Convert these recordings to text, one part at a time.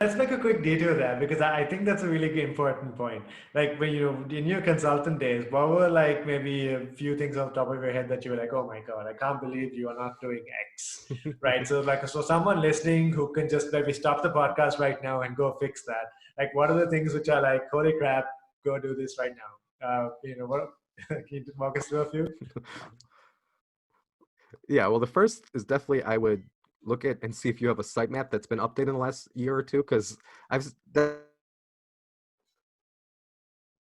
let's make a quick detour there because I think that's a really important point. Like when in your consultant days, what were like maybe a few things off the top of your head that you were like, oh my God, I can't believe you are not doing X, right? So like, so someone listening who can just maybe stop the podcast right now and go fix that. Like, what are the things which are like, holy crap, go do this right now? What? Can you walk us through a few? Yeah, well, the first is definitely I would look at and see if you have a sitemap that's been updated in the last year or two, because I've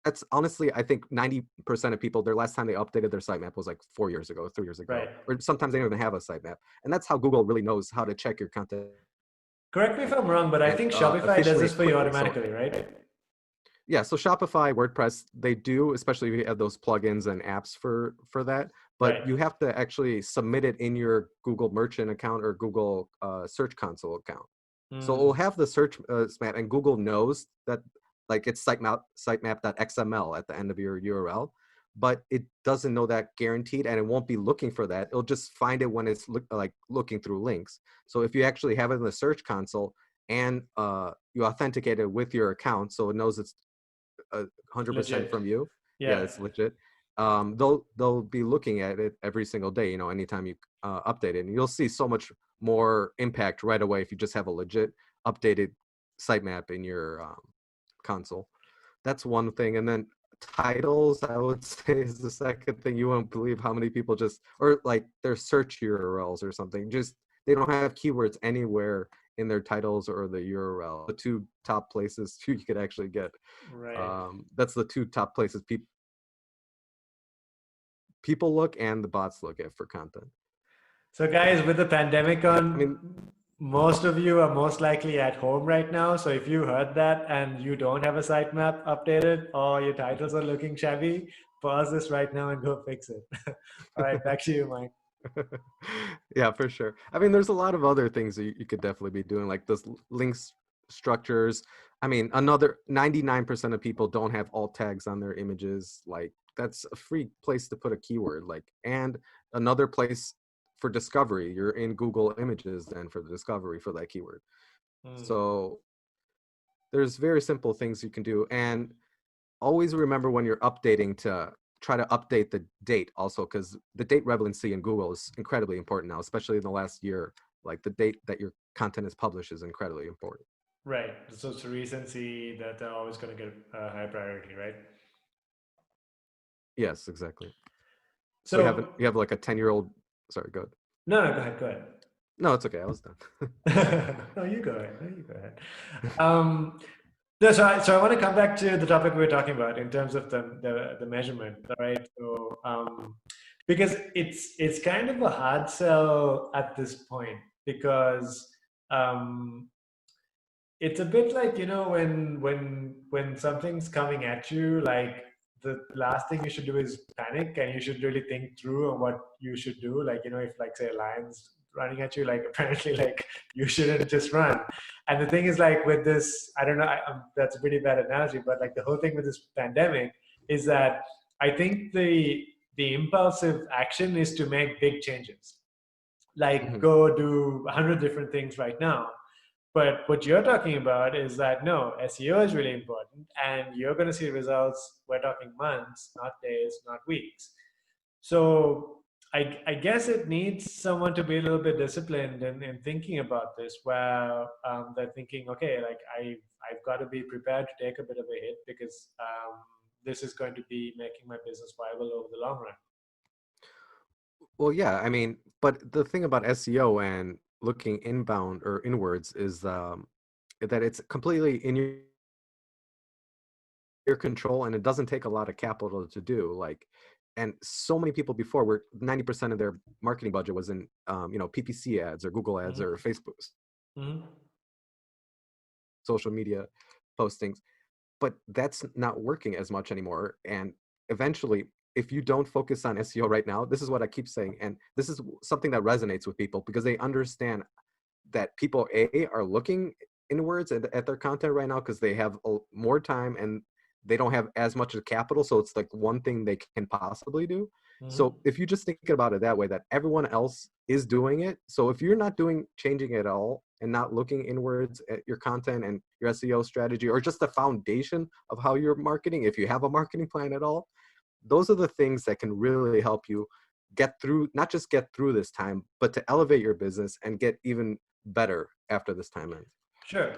that's honestly, I think 90% of people, their last time they updated their sitemap was like 4 years ago, 3 years ago, Right. or sometimes they don't even have a sitemap. And that's how Google really knows how to check your content Correct me if I'm wrong, but I think Shopify does efficiently this and for you quickly. So automatically, right? yeah, so Shopify, WordPress, they do, especially if you have those plugins and apps for that. But Right. you have to actually submit it in your Google Merchant account or Google Search Console account. So it will Mm, have the search map, and Google knows that, like, it's sitemap.xml at the end of your URL, but it doesn't know that guaranteed, and it won't be looking for that. It'll just find it when it's looking through links. So if you actually have it in the Search Console and you authenticate it with your account, so it knows it's 100% legit. from you. Yeah, Yeah. it's legit. They'll be looking at it every single day. Anytime you update it, and you'll see so much more impact right away if you just have a legit updated sitemap in your console. That's one thing, and then titles, I would say, is the second thing. You won't believe how many people just, or like their search URLs or something, just they don't have keywords anywhere in their titles or the URL. The two top places you could actually get. Right. That's the two top places people look and the bots look at for content. So, guys, with the pandemic Yeah, I mean, on, most of you are most likely at home right now. So, if you heard that and you don't have a sitemap updated or your titles are looking shabby, pause this right now and go fix it. All right, back to you, Mike. yeah, for sure. I mean, there's a lot of other things that you could definitely be doing, like those links structures. I mean, another 99% of people don't have alt tags on their images. Like, that's a free place to put a keyword. Like, and another place for discovery. You're in Google Images then for the discovery for that keyword. Hmm. So there's very simple things you can do. And always remember when you're updating to try to update the date also, because the date relevancy in Google is incredibly important now, especially in the last year. Like, the date that your content is published is incredibly important. Right. So, it's recency that they're always going to get a high priority, right? Yes, exactly. So So, you have like a 10-year-old. Sorry, go ahead. no, no, go ahead, go ahead. No, it's okay. I was done. No, you go ahead. No, you go ahead. Um, no, so I want to come back to the topic we were talking about in terms of the measurement, right? So because it's kind of a hard sell at this point because um, it's a bit like when something's coming at you, like the last thing you should do is panic, and you should really think through on what you should do. Like if like say a lion's running at you, like apparently like you shouldn't just run. And the thing is like with this, I don't know, that's a pretty bad analogy, but like the whole thing with this pandemic is that I think the impulsive action is to make big changes, like Mhm. go do 100 different things right now. But what you're talking about is that no, SEO is really important, and you're going to see results. We're talking months, not days, not weeks. So I guess it needs someone to be a little bit disciplined in thinking about this, where they're thinking, okay, like I've got to be prepared to take a bit of a hit because this is going to be making my business viable over the long run. Well, yeah, I mean, but the thing about SEO and looking inbound or inwards is that it's completely in your control, and it doesn't take a lot of capital to do. Like, and so many people before, where 90% of their marketing budget was in PPC ads or Google ads or Hmm. Facebook Hmm. social media postings, but that's not working as much anymore. And eventually, if you don't focus on SEO right now, this is what I keep saying, and this is something that resonates with people, because they understand that people are looking inwards at their content right now because they have more time and they don't have as much of capital, so it's like one thing they can possibly do. So if you just think about it that way, that everyone else is doing it. So if you're not changing it at all and not looking inwards at your content and your SEO strategy, or just the foundation of how you're marketing, if you have a marketing plan at all, those are the things that can really help you get through, not just get through this time, but to elevate your business and get even better after this time ends. Sure.